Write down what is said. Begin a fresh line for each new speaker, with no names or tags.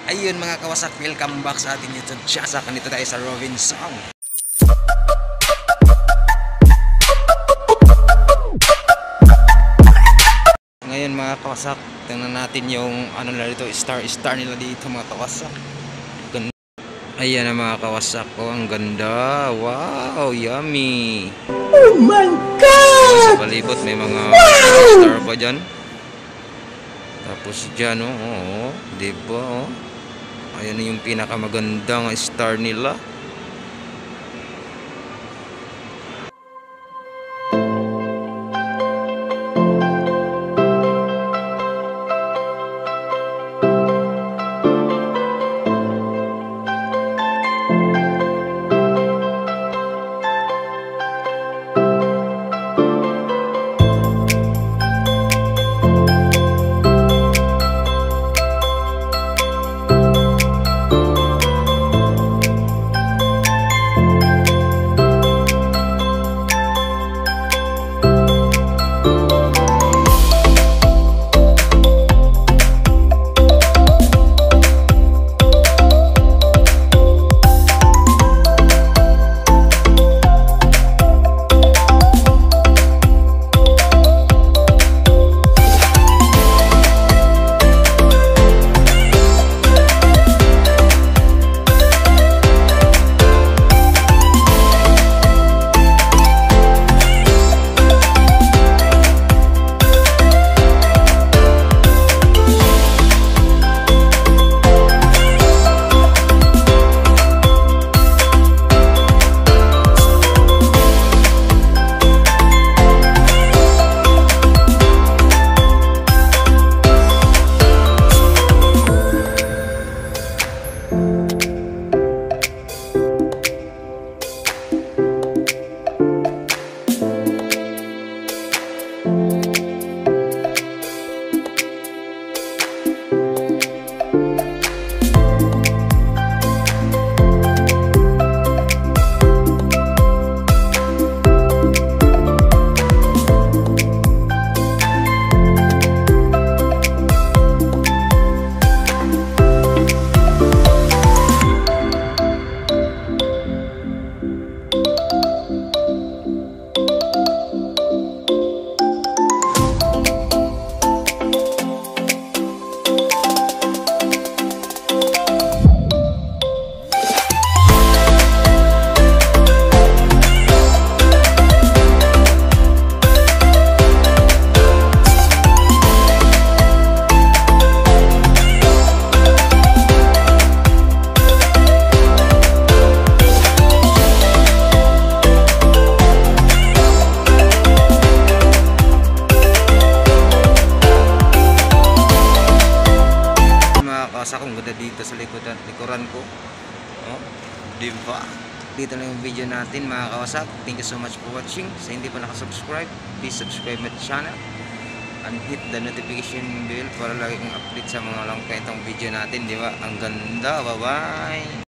Ayun mga kawasak, welcome back sa ating YouTube channel. Nandito tayo sa Robinson. Ngayon mga kawasak, tingnan natin yung ano nila dito, star nila dito mga kawasak. Ganda. Ayan na mga kawasak ko, ang ganda. Wow, yummy.
Oh my God!
Sa palibot may mga star pa dyan. Tapos dyan, oh, diba, oh. Ayan na yung pinakamagandang star nila. Kung ganda dito sa likuran ko, oh, diba? Dito na yung video natin mga kawasak. Thank you so much for watching. Sa hindi pa nakasubscribe, please subscribe my channel and hit the notification bell para lagi kong update sa mga lang kwentong video natin, diba? Ang ganda, bye bye.